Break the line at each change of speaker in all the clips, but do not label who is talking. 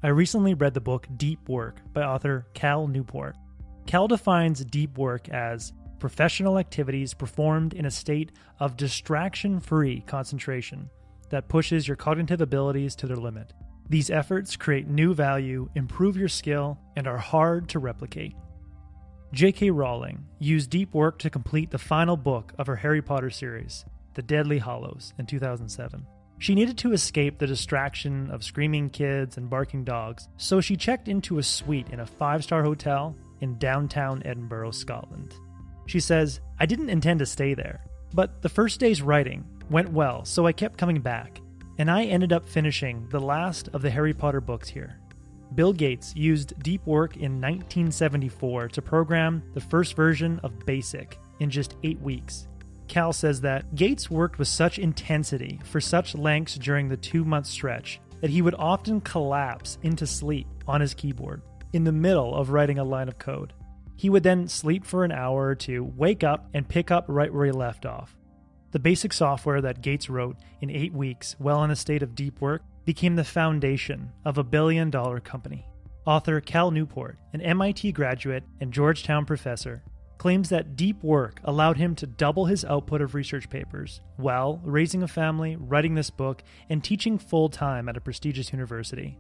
I recently read the book Deepwork by author Cal Newport. Cal defines deep work as professional activities performed in a state of distraction-free concentration that pushes your cognitive abilities to their limit. These efforts create new value, improve your skill, and are hard to replicate. J.K. Rowling used deep work to complete the final book of her Harry Potter series, The Deathly Hallows, in 2007. She needed to escape the distraction of screaming kids and barking dogs, so she checked into a suite in a 5-star hotel in downtown Edinburgh, Scotland. She says, "I didn't intend to stay there, but the first day's writing went well, so I kept coming back, and I ended up finishing the last of the Harry Potter books here." Bill Gates used deep work in 1974 to program the first version of BASIC in just 8 weeks. Cal says that Gates worked with such intensity for such lengths during the 2-month stretch that he would often collapse into sleep on his keyboard in the middle of writing a line of code. He would then sleep for an hour or two, wake up, and pick up right where he left off. The basic software that Gates wrote in 8 weeks while in a state of deep work became the foundation of a billion-dollar company. Author Cal Newport, an MIT graduate and Georgetown professor, claims that deep work allowed him to double his output of research papers while raising a family, writing this book, and teaching full-time at a prestigious university.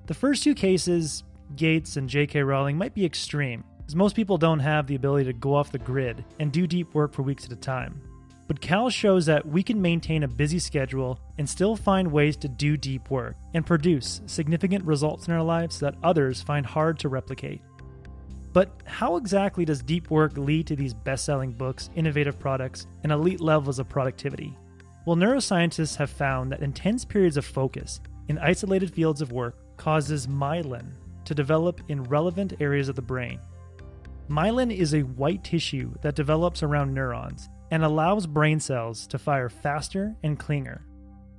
The first 2 cases, Gates and J.K. Rowling, might be extreme, as most people don't have the ability to go off the grid and do deep work for weeks at a time. But Cal shows that we can maintain a busy schedule and still find ways to do deep work and produce significant results in our lives that others find hard to replicate. But how exactly does deep work lead to these best-selling books, innovative products, and elite levels of productivity? Well, neuroscientists have found that intense periods of focus in isolated fields of work causes myelin to develop in relevant areas of the brain. Myelin is a white tissue that develops around neurons and allows brain cells to fire faster and cleaner.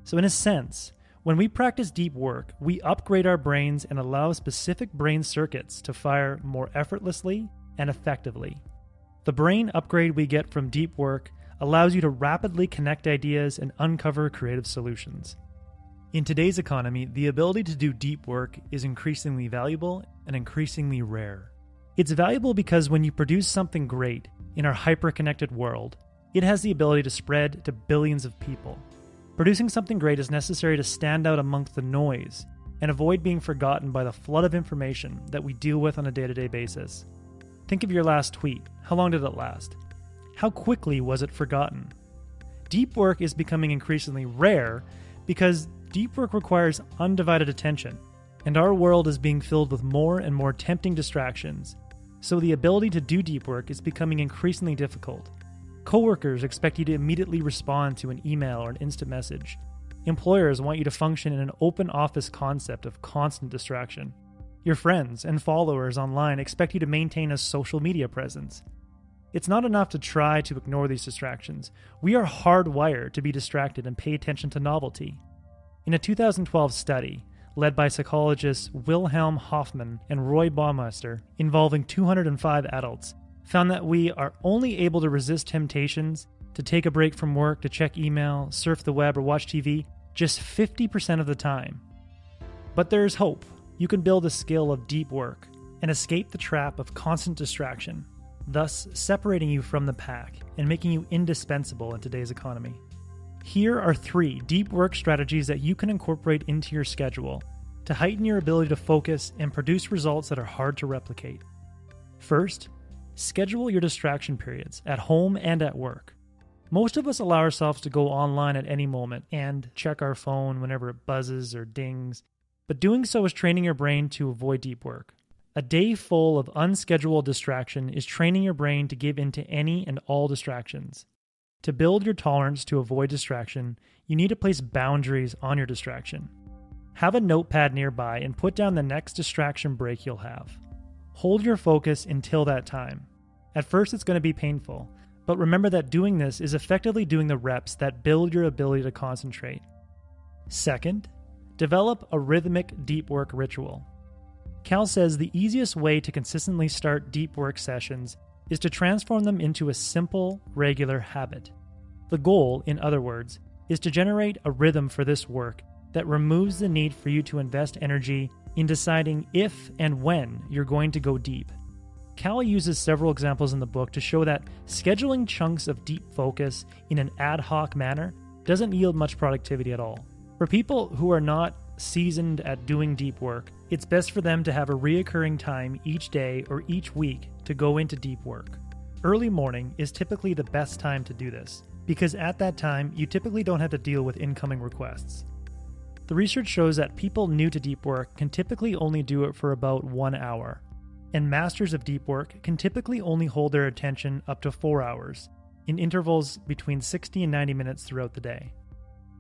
So in a sense, when we practice deep work, we upgrade our brains and allow specific brain circuits to fire more effortlessly and effectively. The brain upgrade we get from deep work allows you to rapidly connect ideas and uncover creative solutions. In today's economy, the ability to do deep work is increasingly valuable and increasingly rare. It's valuable because when you produce something great in our hyper-connected world, it has the ability to spread to billions of people. Producing something great is necessary to stand out amongst the noise and avoid being forgotten by the flood of information that we deal with on a day-to-day basis. Think of your last tweet. How long did it last? How quickly was it forgotten? Deep work is becoming increasingly rare because deep work requires undivided attention, and our world is being filled with more and more tempting distractions. So the ability to do deep work is becoming increasingly difficult. Coworkers expect you to immediately respond to an email or an instant message. Employers want you to function in an open office concept of constant distraction. Your friends and followers online expect you to maintain a social media presence. It's not enough to try to ignore these distractions. We are hardwired to be distracted and pay attention to novelty. In a 2012 study, led by psychologists Wilhelm Hoffman and Roy Baumeister, involving 205 adults, found that we are only able to resist temptations to take a break from work, to check email, surf the web, or watch TV just 50% of the time. But there's hope. You can build a skill of deep work and escape the trap of constant distraction, thus separating you from the pack and making you indispensable in today's economy. Here are 3 deep work strategies that you can incorporate into your schedule to heighten your ability to focus and produce results that are hard to replicate. First, schedule your distraction periods at home and at work. Most of us allow ourselves to go online at any moment and check our phone whenever it buzzes or dings, but doing so is training your brain to avoid deep work. A day full of unscheduled distraction is training your brain to give in to any and all distractions. To build your tolerance to avoid distraction, you need to place boundaries on your distraction. Have a notepad nearby and put down the next distraction break you'll have. Hold your focus until that time. At first, it's going to be painful, but remember that doing this is effectively doing the reps that build your ability to concentrate. Second, develop a rhythmic deep work ritual. Cal says the easiest way to consistently start deep work sessions is to transform them into a simple, regular habit. The goal, in other words, is to generate a rhythm for this work that removes the need for you to invest energy in deciding if and when you're going to go deep. Cal uses several examples in the book to show that scheduling chunks of deep focus in an ad hoc manner doesn't yield much productivity at all. For people who are not seasoned at doing deep work, it's best for them to have a reoccurring time each day or each week to go into deep work. Early morning is typically the best time to do this, because at that time, you typically don't have to deal with incoming requests. The research shows that people new to deep work can typically only do it for about 1 hour, and masters of deep work can typically only hold their attention up to 4 hours, in intervals between 60 and 90 minutes throughout the day.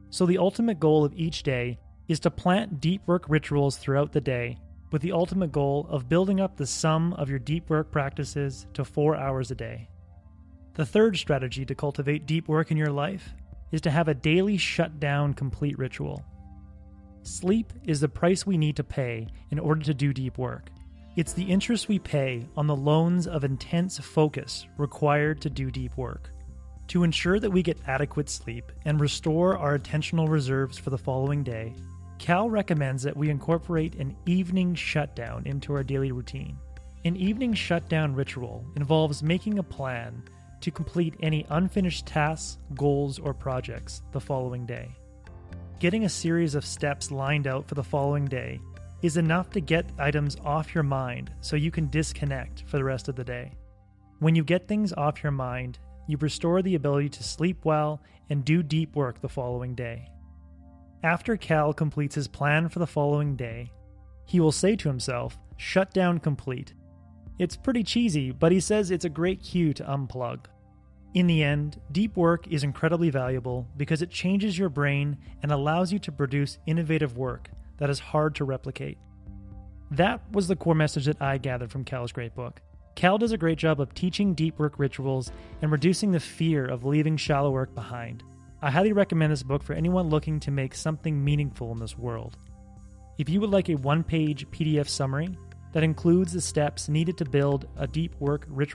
So the ultimate goal of each day is to plant deep work rituals throughout the day, with the ultimate goal of building up the sum of your deep work practices to 4 hours a day. The third strategy to cultivate deep work in your life is to have a daily shutdown complete ritual. Sleep is the price we need to pay in order to do deep work. It's the interest we pay on the loans of intense focus required to do deep work. To ensure that we get adequate sleep and restore our attentional reserves for the following day, Cal recommends that we incorporate an evening shutdown into our daily routine. An evening shutdown ritual involves making a plan to complete any unfinished tasks, goals, or projects the following day. Getting a series of steps lined out for the following day is enough to get items off your mind so you can disconnect for the rest of the day. When you get things off your mind, you restore the ability to sleep well and do deep work the following day. After Cal completes his plan for the following day, he will say to himself, "Shutdown complete." It's pretty cheesy, but he says it's a great cue to unplug. In the end, deep work is incredibly valuable because it changes your brain and allows you to produce innovative work that is hard to replicate. That was the core message that I gathered from Cal's great book. Cal does a great job of teaching deep work rituals and reducing the fear of leaving shallow work behind. I highly recommend this book for anyone looking to make something meaningful in this world. If you would like a one-page PDF summary that includes the steps needed to build a deep work ritual